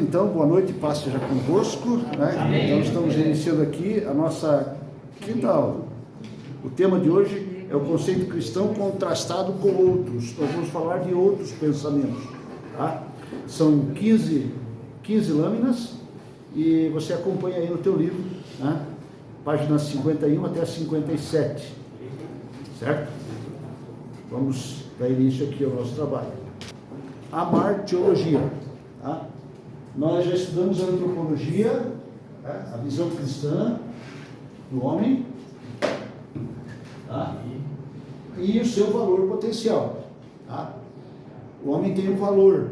Então, boa noite, paz seja convosco, né? Então, estamos iniciando aqui a nossa quinta aula. O tema de hoje é o conceito cristão contrastado com outros. Nós vamos falar de outros pensamentos, tá? São 15 lâminas e você acompanha aí no teu livro, né? Páginas 51 até 57, certo? Vamos dar início aqui ao nosso trabalho. A martiologia, tá? Nós já estudamos a antropologia, tá? A visão cristã do homem, tá? E o seu valor potencial, tá? O homem tem um valor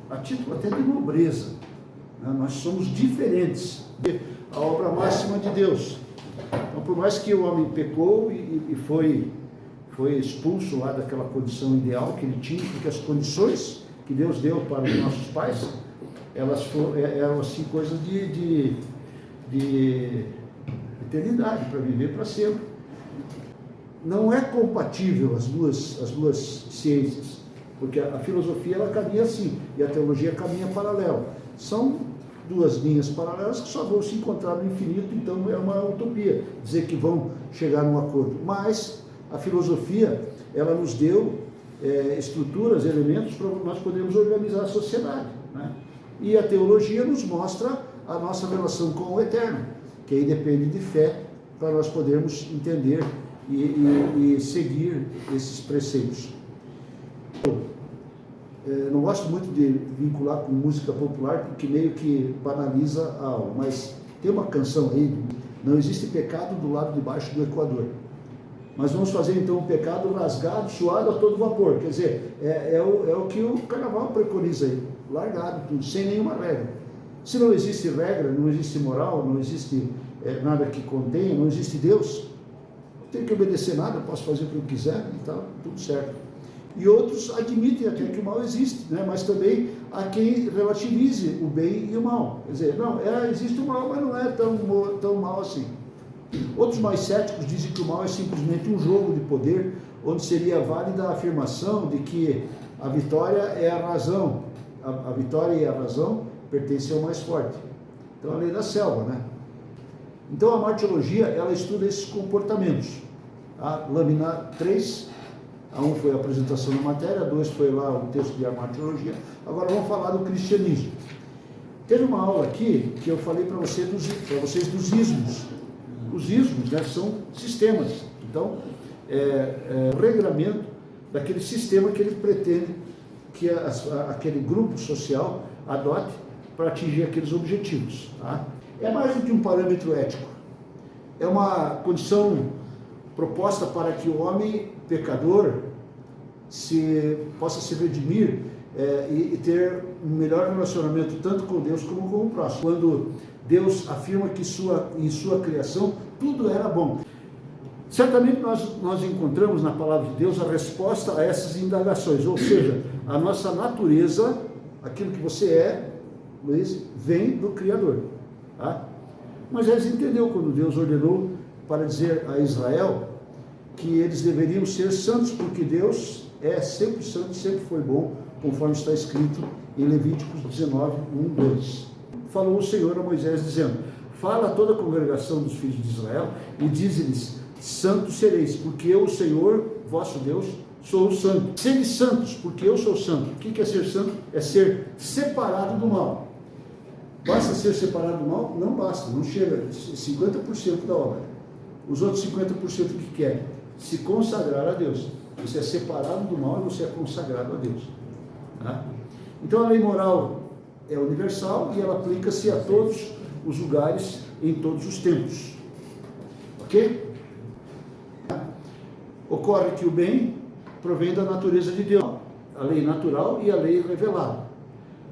a título até de nobreza, né? Nós somos diferentes, a obra máxima de Deus. Então, por mais que o homem pecou e foi expulso lá daquela condição ideal que ele tinha, porque as condições que Deus deu para os nossos pais, eram assim coisas de eternidade, para viver para sempre. Não é compatível as duas ciências, porque a filosofia ela caminha assim, e a teologia caminha paralelo. São duas linhas paralelas que só vão se encontrar no infinito, então é uma utopia dizer que vão chegar num acordo. Mas a filosofia, ela nos deu estruturas, elementos para nós podermos organizar a sociedade, né? E a teologia nos mostra a nossa relação com o eterno, que aí depende de fé para nós podermos entender e seguir esses preceitos. Não gosto muito de vincular com música popular, porque meio que banaliza a aula, mas tem uma canção aí, não existe pecado do lado de baixo do Equador. Mas vamos fazer então um pecado rasgado, suado a todo vapor. Quer dizer, é o que o carnaval preconiza aí, largado tudo, sem nenhuma regra. Se não existe regra, não existe moral, não existe nada que contenha, não existe Deus, não tenho que obedecer nada, posso fazer o que eu quiser e tal, tudo certo. E outros admitem até que o mal existe, né? Mas também há quem relativize o bem e o mal. Quer dizer, não, existe o mal, mas não é tão mal assim. Outros mais céticos dizem que o mal é simplesmente um jogo de poder, onde seria válida a afirmação de que a vitória é a razão, a vitória e a razão pertencem ao mais forte. Então, a lei da selva, né? Então, a martiologia, ela estuda esses comportamentos. A lâmina 3, a 1 foi a apresentação da matéria, a 2 foi lá o texto de martiologia. Agora vamos falar do cristianismo. Teve uma aula aqui que eu falei para vocês dos ismos. Os ismos, né, são sistemas. Então, o regramento daquele sistema que ele pretende que aquele grupo social adote para atingir aqueles objetivos. Tá? É mais do que um parâmetro ético. É uma condição proposta para que o homem pecador possa se redimir e ter um melhor relacionamento tanto com Deus como com o próximo. Quando Deus afirma que em sua criação tudo era bom. Certamente nós encontramos na palavra de Deus a resposta a essas indagações, ou seja, a nossa natureza, aquilo que você é, Luiz, vem do Criador. Tá? Moisés entendeu quando Deus ordenou para dizer a Israel que eles deveriam ser santos, porque Deus é sempre santo e sempre foi bom, conforme está escrito em Levíticos 19, 1, 2. Falou o Senhor a Moisés dizendo: fala a toda a congregação dos filhos de Israel e dize-lhes: santos sereis, porque eu, o Senhor, vosso Deus, sou o santo. Sede santos, porque eu sou santo. O que é ser santo? É ser separado do mal. Basta ser separado do mal? Não basta, não chega, 50% da obra. Os outros 50% o que querem? Se consagrar a Deus. Você é separado do mal e você é consagrado a Deus. Tá? Então a lei moral é universal e ela aplica-se a todos os lugares, em todos os tempos. Ok? Ocorre que o bem provém da natureza de Deus. A lei natural e a lei revelada.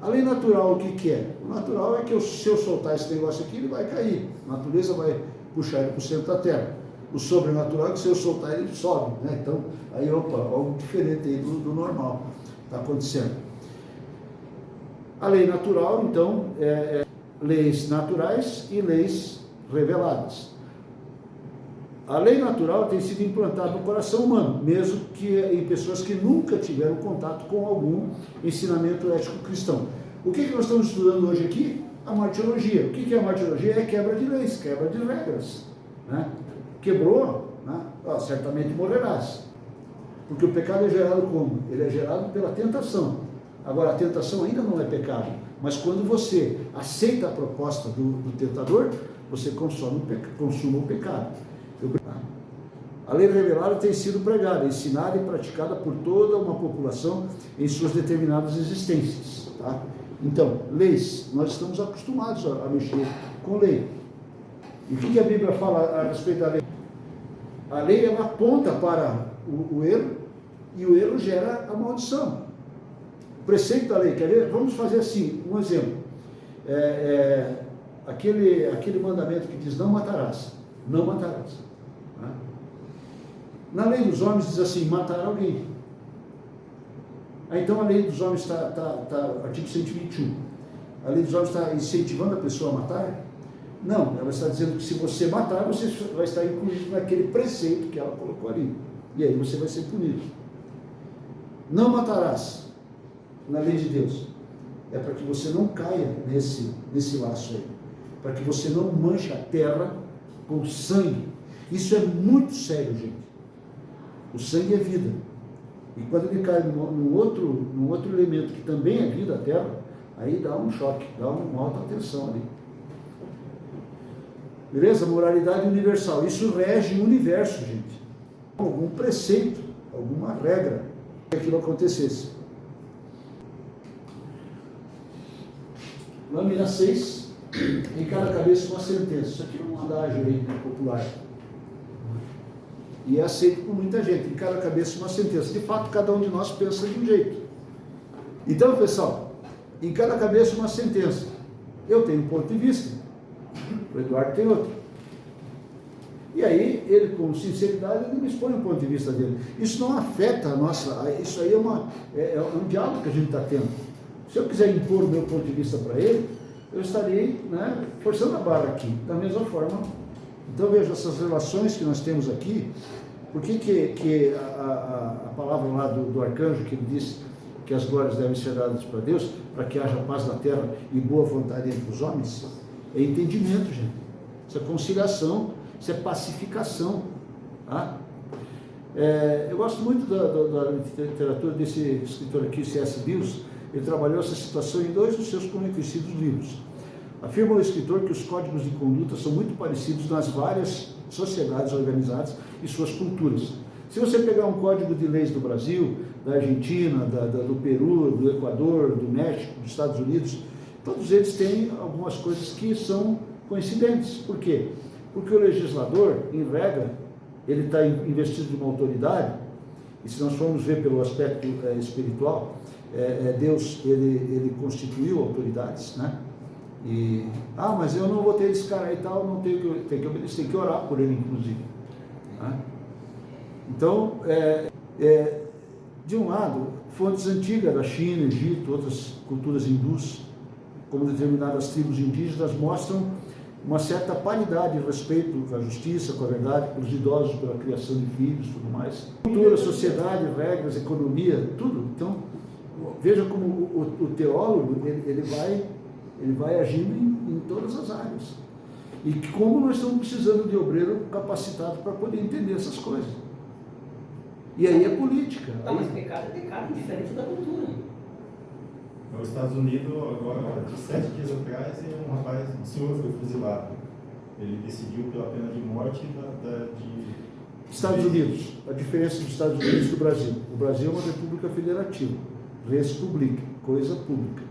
A lei natural o que é? O natural é que se eu soltar esse negócio aqui, ele vai cair. A natureza vai puxar ele para o centro da terra. O sobrenatural é que se eu soltar ele sobe, né? Então, aí algo diferente aí do normal está acontecendo. A lei natural, então, leis naturais e leis reveladas. A lei natural tem sido implantada no coração humano, mesmo que em pessoas que nunca tiveram contato com algum ensinamento ético cristão. O que nós estamos estudando hoje aqui? A martirologia. O que é a martirologia? É quebra de leis, quebra de regras. Né? Quebrou, né? Certamente morrerás. Porque o pecado é gerado como? Ele é gerado pela tentação. Agora, a tentação ainda não é pecado, mas quando você aceita a proposta do tentador, você consuma o pecado. A lei revelada tem sido pregada, ensinada e praticada por toda uma população em suas determinadas existências. Tá? Então, leis, nós estamos acostumados a mexer com lei. E o que a Bíblia fala a respeito da lei? A lei, ela aponta para o erro, e o erro gera a maldição. O preceito da lei, quer ver? Vamos fazer assim, um exemplo. Aquele mandamento que diz, não matarás. Não matarás. Né? Na lei dos homens diz assim, matar alguém. Então a lei dos homens artigo 121. A lei dos homens está incentivando a pessoa a matar? Não, ela está dizendo que se você matar, você vai estar incluído naquele preceito que ela colocou ali. E aí você vai ser punido. Não matarás, na lei de Deus. É para que você não caia nesse laço aí. Para que você não manche a terra com sangue. Isso é muito sério, gente. O sangue é vida. E quando ele cai num outro elemento que também é vida, a terra, aí dá um choque, dá uma alta tensão ali. Beleza? Moralidade universal. Isso rege o universo, gente. Algum preceito, alguma regra que aquilo acontecesse. Lâmina 6, em cada cabeça uma sentença. Isso aqui é um adágio aí popular. E é aceito por muita gente. Em cada cabeça uma sentença. De fato, cada um de nós pensa de um jeito. Então, pessoal, em cada cabeça uma sentença. Eu tenho um ponto de vista. O Eduardo tem outro. E aí, ele, com sinceridade, ele me expõe o ponto de vista dele. Isso não afeta a nossa... Isso aí é um diálogo que a gente está tendo. Se eu quiser impor o meu ponto de vista para ele, eu estarei, né, forçando a barra aqui, da mesma forma. Então, veja essas relações que nós temos aqui. Por que a palavra lá do arcanjo, que ele disse que as glórias devem ser dadas para Deus, para que haja paz na terra e boa vontade entre os homens? É entendimento, gente. Isso é conciliação, isso é pacificação. Tá? Eu gosto muito da literatura desse escritor aqui, C.S. Lewis. Ele trabalhou essa situação em 2 dos seus conhecidos livros. Afirma o escritor que os códigos de conduta são muito parecidos nas várias sociedades organizadas e suas culturas. Se você pegar um código de leis do Brasil, da Argentina, do Peru, do Equador, do México, dos Estados Unidos, todos eles têm algumas coisas que são coincidentes. Por quê? Porque o legislador, em regra, ele está investido de uma autoridade, e se nós formos ver pelo aspecto espiritual, Deus, ele constituiu autoridades, né? Mas eu não vou ter esse cara aí e tal, não tenho que obedecer, tem que orar por ele, inclusive. Né? Então, de um lado, fontes antigas da China, Egito, outras culturas hindus, como determinadas tribos indígenas, mostram uma certa paridade em respeito à justiça, com a verdade, pelos idosos, pela criação de filhos, tudo mais. Cultura, sociedade, regras, economia, tudo. Então, veja como o teólogo, ele vai agindo em todas as áreas. E como nós estamos precisando de obreiro capacitado para poder entender essas coisas. E aí é política. Não, mas pecado é pecado, diferente da cultura. Nos Estados Unidos, agora, de 7 dias atrás, um senhor foi fuzilado. Ele decidiu pela pena de morte Estados Unidos. A diferença dos Estados Unidos e do Brasil. O Brasil é uma república federativa. Res publica, coisa pública.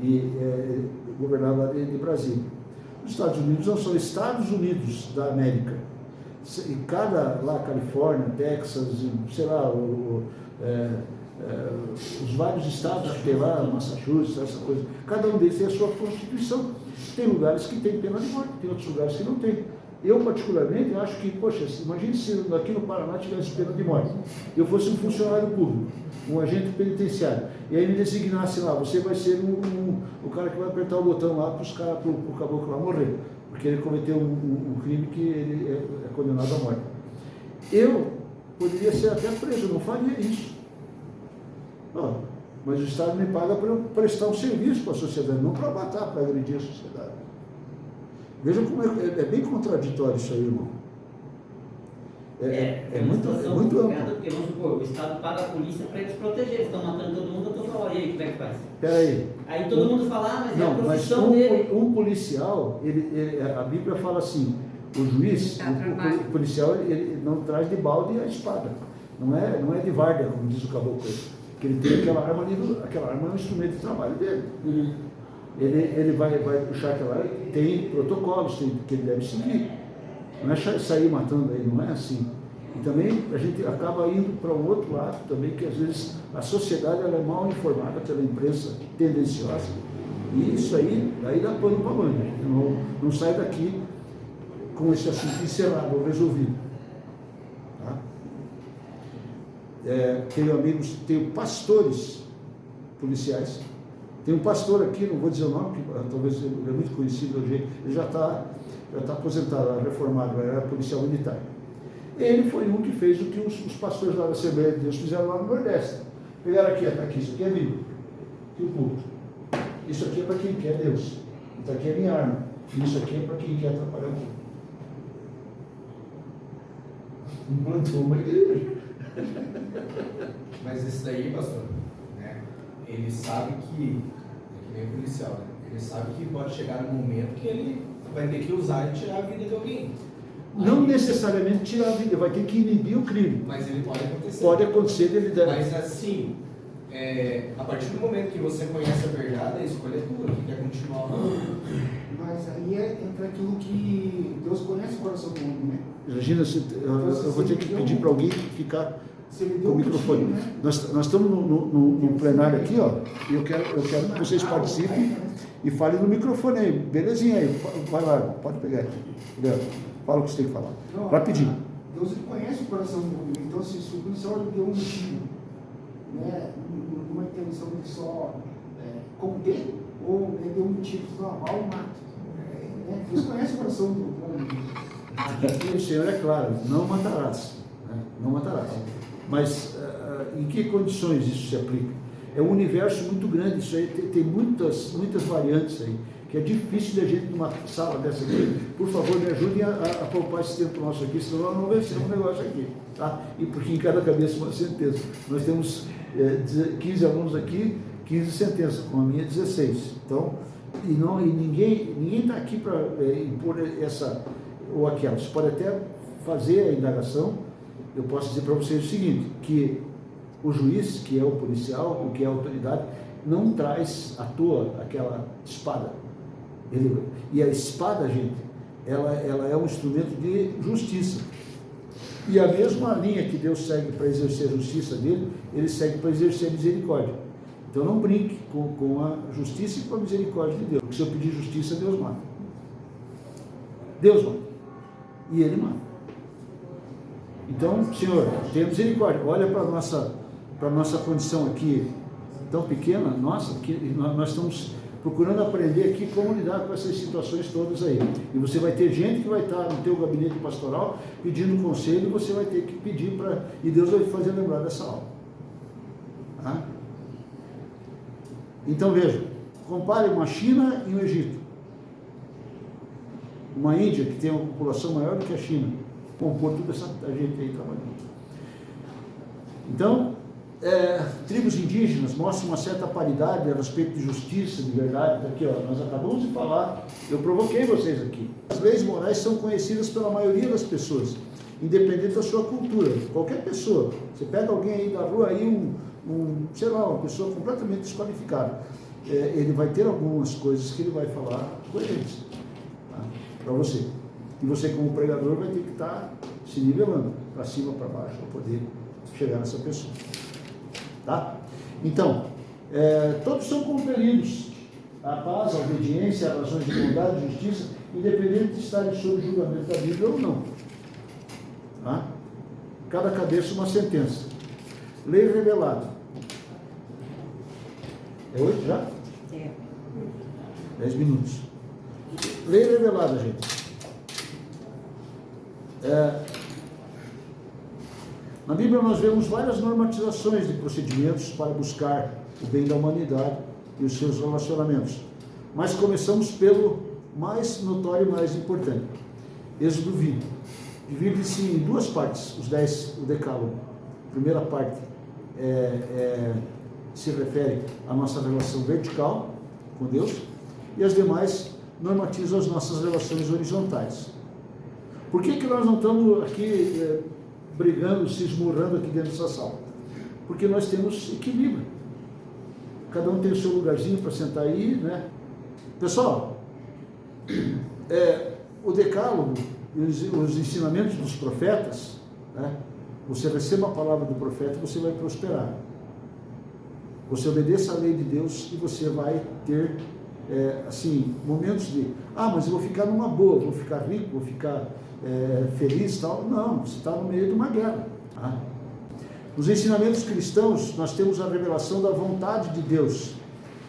E governado lá de Brasília. Os Estados Unidos não são Estados Unidos da América. E cada, lá, Califórnia, Texas, sei lá, os vários estados que tem lá, Massachusetts, essa coisa, cada um deles tem a sua constituição. Tem lugares que tem pena de morte, tem outros lugares que não tem. Eu, particularmente, acho que, poxa, imagine se aqui no Paraná tivesse pena de morte. Eu fosse um funcionário público, um agente penitenciário, e aí me designasse lá, você vai ser o cara que vai apertar o botão lá para o caboclo lá morrer. porque ele cometeu um crime que ele é condenado à morte. Eu poderia ser até preso, eu não faria isso. Mas o Estado me paga para eu prestar um serviço para a sociedade, não para matar, para agredir a sociedade. Veja como é bem contraditório isso aí, irmão. É muito amplo. Porque, vamos supor, o Estado paga a polícia para eles proteger, eles estão matando todo mundo toda hora, e aí como é que faz? Peraí. Aí todo mundo fala, mas não, é a profissão mas dele. Um policial, a Bíblia fala assim, o juiz, o policial, ele não traz de balde a espada. Não é de várzea, como diz o caboclo. Porque ele tem aquela arma ali, aquela arma é um instrumento de trabalho dele. Uhum. Ele vai puxar aquela arma, tem protocolos que ele deve seguir. Não é sair matando aí, não é assim. E também a gente acaba indo para um outro lado também, que às vezes a sociedade ela é mal informada pela imprensa tendenciosa. E isso aí dá pano para manga. A gente não sai daqui com esse assunto encerrado ou resolvido. Tá? Tenho pastores policiais. Tem um pastor aqui, não vou dizer o nome, que talvez ele é muito conhecido hoje, ele já está aposentado, reformado, era policial militar. Ele foi um que fez o que os pastores lá da Assembleia de Deus fizeram lá no Nordeste. Pegaram aqui, está aqui, isso aqui é Bíblia, aqui o culto. Isso aqui é para quem quer Deus. Isso aqui é minha arma. Isso aqui é para quem quer atrapalhar o culto. Implantou uma igreja. Mas esse daí, pastor, né, ele sabe que nem policial, né? Ele sabe que pode chegar um momento que ele vai ter que usar e tirar a vida de alguém. Não necessariamente tirar a vida, vai ter que inibir o crime. Mas ele pode acontecer. Pode acontecer dele deve. Mas assim, a partir do momento que você conhece a verdade, a escolha é tua, que quer continuar ou não. Mas aí entra aquilo que Deus conhece o coração do homem, né? Imagina, eu vou ter que pedir para alguém ficar com o microfone. Né? Nós estamos no plenário aqui, ó, e eu quero que vocês participem e falem no microfone aí, belezinha aí, vai lá, pode pegar aqui. Fala o que você tem que falar. Não, Rapidinho. Deus ele conhece o coração do homem, então se o policial ele deu um motivo, né, numa intenção de só conter, ou ele deu um motivo de lavar o mato. Deus conhece o coração do homem. O Senhor é claro, não matarás. Né? Não matarás. Mas em que condições isso se aplica? É um universo muito grande, isso aí tem muitas variantes aí, que é difícil de a gente numa sala dessa aqui. Por favor, me ajudem a poupar esse tempo nosso aqui, senão nós não vencemos um negócio aqui. Tá? E porque em cada cabeça uma sentença. Nós temos 15 alunos aqui, 15 sentenças, com a minha 16. Então, e ninguém está aqui para impor essa ou aquela. Você pode até fazer a indagação. Eu posso dizer para vocês o seguinte, que o juiz, que é o policial, o que é a autoridade, não traz à toa aquela espada. E a espada, gente, ela é um instrumento de justiça. E a mesma linha que Deus segue para exercer a justiça dele, ele segue para exercer a misericórdia. Então não brinque com a justiça e com a misericórdia de Deus. Porque se eu pedir justiça, Deus mata. Deus mata. E ele mata. Então, Senhor, tenha misericórdia. Olha para a nossa condição aqui tão pequena, nossa, que nós estamos procurando aprender aqui como lidar com essas situações todas aí. E você vai ter gente que vai estar no teu gabinete pastoral pedindo conselho, e você vai ter que pedir para... E Deus vai fazer lembrar dessa aula. Tá? Então veja, compare uma China e um Egito. Uma Índia que tem uma população maior do que a China, compor toda essa gente aí trabalhando. Então, tribos indígenas mostram uma certa paridade a respeito de justiça, de verdade. Tá aqui, ó, nós acabamos de falar, eu provoquei vocês aqui. As leis morais são conhecidas pela maioria das pessoas, independente da sua cultura. Qualquer pessoa, você pega alguém aí da rua, aí sei lá, uma pessoa completamente desqualificada, ele vai ter algumas coisas que ele vai falar coerentes, tá? Para você. E você, como pregador, vai ter que estar se nivelando para cima, para baixo, para poder chegar nessa pessoa. Tá? Então, todos são compelidos à paz, à obediência, a razões de bondade e justiça, independente de estarem sob julgamento da Bíblia ou não. Tá? Cada cabeça uma sentença. Lei revelada. É 8 já? 10 minutos. Lei revelada, gente. Na Bíblia nós vemos várias normatizações de procedimentos para buscar o bem da humanidade e os seus relacionamentos. Mas começamos pelo mais notório e mais importante. Êxodo 20. Divide-se em duas partes, o decálogo. A primeira parte se refere à nossa relação vertical com Deus, e as demais normatizam as nossas relações horizontais. Por que nós não estamos aqui brigando, se esmurrando aqui dentro dessa sala? Porque nós temos equilíbrio. Cada um tem o seu lugarzinho para sentar aí, né? Pessoal, o decálogo e os ensinamentos dos profetas, né? Você receba a palavra do profeta e você vai prosperar. Você obedeça a lei de Deus e você vai ter, momentos de, mas eu vou ficar numa boa, vou ficar rico, vou ficar feliz e tal. Não, você está no meio de uma guerra. Tá? Nos ensinamentos cristãos, nós temos a revelação da vontade de Deus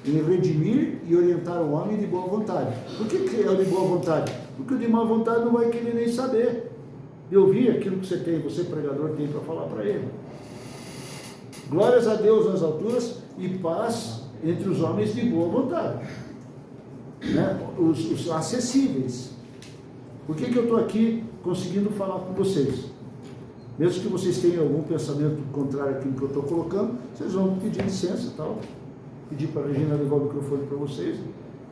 em redimir e orientar o homem de boa vontade. Por que é o de boa vontade? Porque o de má vontade não vai querer nem saber de ouvir aquilo que você pregador, tem para falar para ele. Glórias a Deus nas alturas e paz entre os homens de boa vontade, né? Os acessíveis. Por que eu estou aqui conseguindo falar com vocês? Mesmo que vocês tenham algum pensamento contrário àquilo que eu estou colocando, vocês vão pedir licença e tal, pedir para a Regina levar o microfone para vocês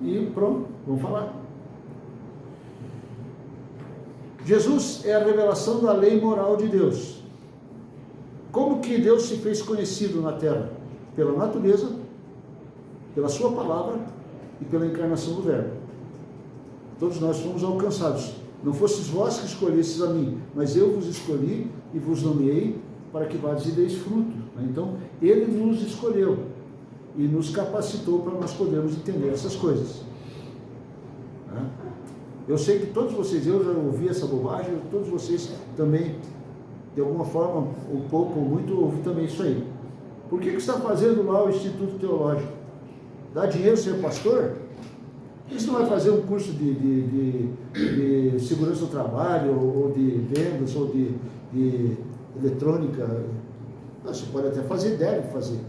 e pronto, vamos falar. Jesus é a revelação da lei moral de Deus. Como que Deus se fez conhecido na terra? Pela natureza, pela sua palavra e pela encarnação do Verbo. Todos nós fomos alcançados. Não fostes vós que escolhestes a mim, mas eu vos escolhi e vos nomeei para que vades e deis fruto. Então, Ele nos escolheu e nos capacitou para nós podermos entender essas coisas. Eu sei que todos vocês, eu já ouvi essa bobagem, todos vocês também, de alguma forma, um pouco ou muito, ouvi também isso aí. Por que você está fazendo lá o Instituto Teológico? Dá dinheiro ser pastor? Por que você não vai fazer um curso de segurança do trabalho, ou de vendas, ou de eletrônica? Você pode até fazer, deve fazer.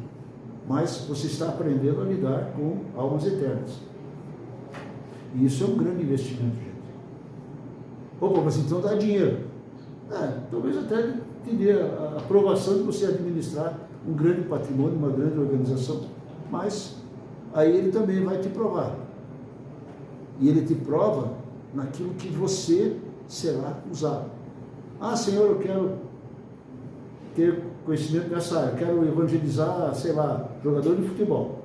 Mas você está aprendendo a lidar com almas eternas. E isso é um grande investimento, gente. Opa, mas então dá dinheiro. Talvez até te dê a aprovação de você administrar um grande patrimônio, uma grande organização. Mas aí ele também vai te provar. E ele te prova naquilo que você será usado. Senhor, eu quero ter conhecimento nessa área, quero evangelizar, sei lá, jogador de futebol.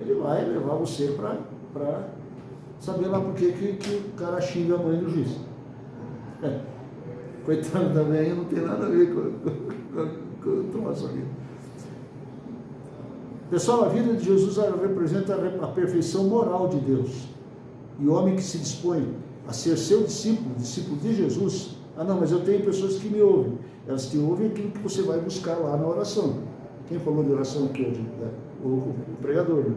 Ele vai levar você para saber lá por que o cara xinga a mãe do juiz. Coitado da mãe, não tem nada a ver com a sua vida. Pessoal, a vida de Jesus representa a perfeição moral de Deus. E o homem que se dispõe a ser seu discípulo de Jesus, mas eu tenho pessoas que me ouvem. Elas te ouvem aquilo que você vai buscar lá na oração. Quem falou de oração aqui hoje? O pregador. Né?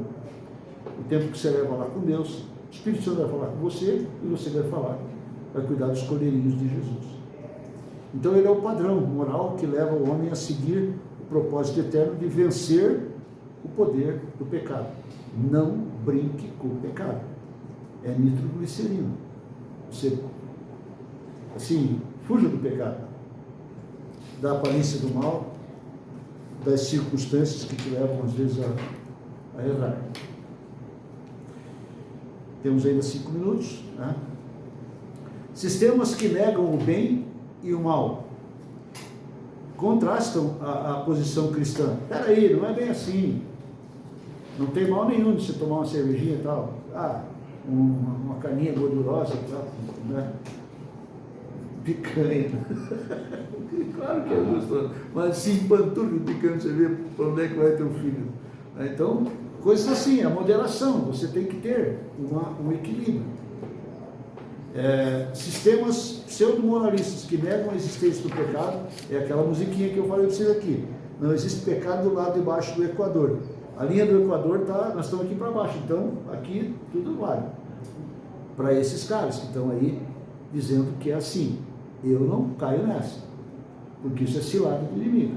O tempo que você leva lá com Deus, o Espírito Santo vai falar com você e você vai falar, vai cuidar dos cordeirinhos de Jesus. Então ele é o padrão moral que leva o homem a seguir o propósito eterno de vencer o poder do pecado. Não brinque com o pecado. É nitroglicerina. Você, fuja do pecado. Da aparência do mal, das circunstâncias que te levam às vezes a errar. Temos ainda 5 minutos. Né? Sistemas que negam o bem e o mal contrastam a posição cristã. Espera aí, não é bem assim. Não tem mal nenhum de você tomar uma cervejinha e tal. Uma carninha gordurosa e tal. Né? Picanha. Claro que é gostoso. Mas se empanturra de picanha, você vê para onde é que vai ter um filho. Então, coisas assim, a moderação. Você tem que ter um equilíbrio. Sistemas pseudo-moralistas que negam a existência do pecado, é aquela musiquinha que eu falei para vocês aqui. Não existe pecado do lado de baixo do Equador. A linha do Equador nós estamos aqui para baixo, então aqui tudo vale. para esses caras que estão aí dizendo que é assim. Eu não caio nessa, porque isso é cilada do inimigo.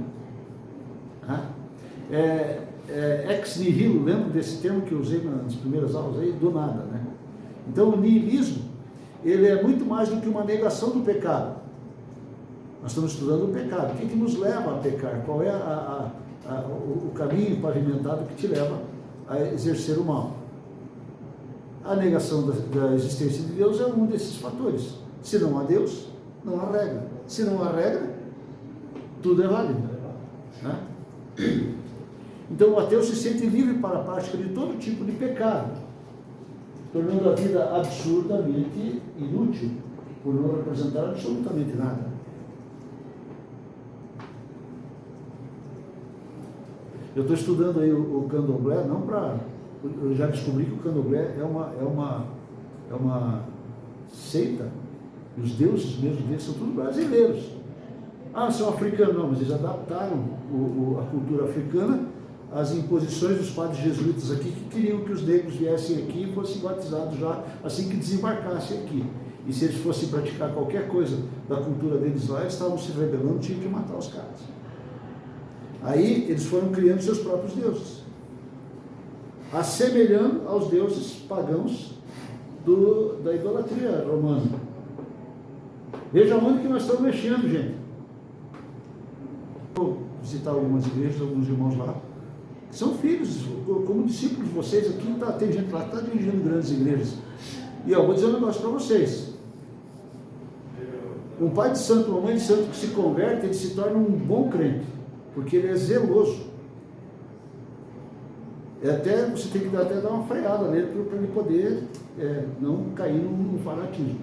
Ex nihilo, lembro desse termo que eu usei nas primeiras aulas aí, do nada, né? Então o nihilismo, ele é muito mais do que uma negação do pecado. Nós estamos estudando o pecado. O que nos leva a pecar? Qual é o caminho pavimentado que te leva a exercer o mal? A negação da existência de Deus é um desses fatores. Se não há Deus, não há regra. Se não há regra, tudo é válido, né? Então o ateu se sente livre para a prática de todo tipo de pecado, tornando a vida absurdamente inútil, por não representar absolutamente nada. Eu estou estudando aí o candomblé, não para... Eu já descobri que o candomblé é uma seita, e os deuses mesmo deles são todos brasileiros. São africanos, não, mas eles adaptaram a cultura africana às imposições dos padres jesuítas aqui, que queriam que os negros viessem aqui e fossem batizados já assim que desembarcassem aqui. E se eles fossem praticar qualquer coisa da cultura deles lá, eles estavam se rebelando, tinham que matar os caras. Aí eles foram criando seus próprios deuses, assemelhando aos deuses pagãos da idolatria romana. Veja onde que nós estamos mexendo, gente. Vou visitar algumas igrejas, alguns irmãos lá, que são filhos, como discípulos de vocês aqui, tem gente lá que está dirigindo grandes igrejas. E eu vou dizer um negócio para vocês. Um pai de santo, uma mãe de santo que se converte, ele se torna um bom crente, porque ele é zeloso. Você tem que até dar uma freada nele para ele poder não cair no fanatismo.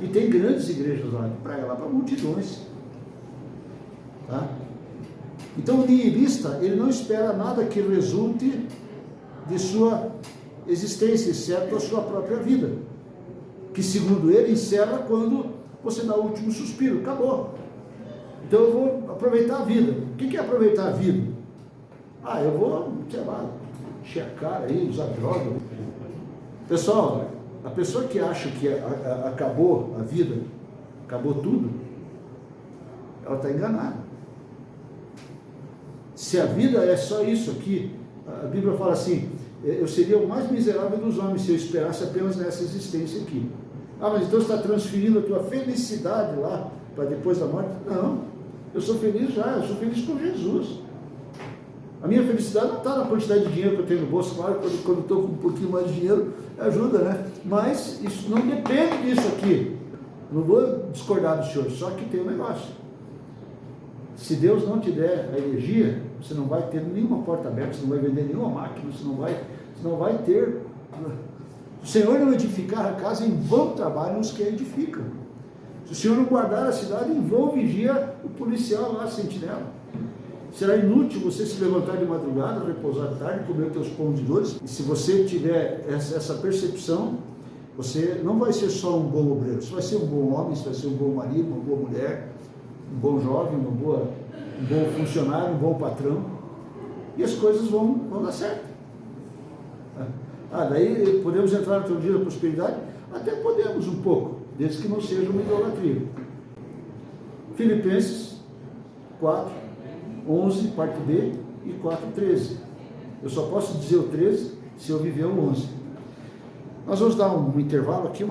E tem grandes igrejas lá, para multidões. Tá? Então o nihilista, ele não espera nada que resulte de sua existência, exceto a sua própria vida, que segundo ele encerra quando você dá o último suspiro, acabou. Então eu vou aproveitar a vida. O que é aproveitar a vida? Eu vou, sei lá, encher a cara aí, usar droga. Pessoal, a pessoa que acha que acabou a vida, acabou tudo, ela está enganada. Se a vida é só isso aqui, a Bíblia fala assim, eu seria o mais miserável dos homens se eu esperasse apenas nessa existência aqui. Mas então você está transferindo a tua felicidade lá para depois da morte? Não, eu sou feliz já, eu sou feliz com Jesus. A minha felicidade não está na quantidade de dinheiro que eu tenho no bolso, claro, quando estou com um pouquinho mais de dinheiro, ajuda, né? Mas isso não depende disso aqui. Não vou discordar do senhor, só que tem um negócio. Se Deus não te der a energia, você não vai ter nenhuma porta aberta, você não vai vender nenhuma máquina, você não vai ter... Se o Senhor não edificar a casa, em vão trabalham os que a edificam. Se o Senhor não guardar a cidade, em vão vigia o policial lá, a sentinela. Será inútil você se levantar de madrugada, repousar tarde, comer os teus pães de dores. E se você tiver essa percepção, você não vai ser só um bom obreiro, você vai ser um bom homem, você vai ser um bom marido, uma boa mulher, um bom jovem, um bom funcionário, um bom patrão, e as coisas vão dar certo. Daí podemos entrar no teologia da prosperidade? Até podemos um pouco, desde que não seja uma idolatria. Filipenses 4, 11, parte B, e 4, 13. Eu só posso dizer o 13 se eu viver o 11. Nós vamos dar um intervalo aqui,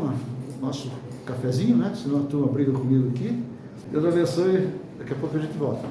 nosso cafezinho, né? Senão a turma briga comigo aqui. Deus abençoe, daqui a pouco a gente volta.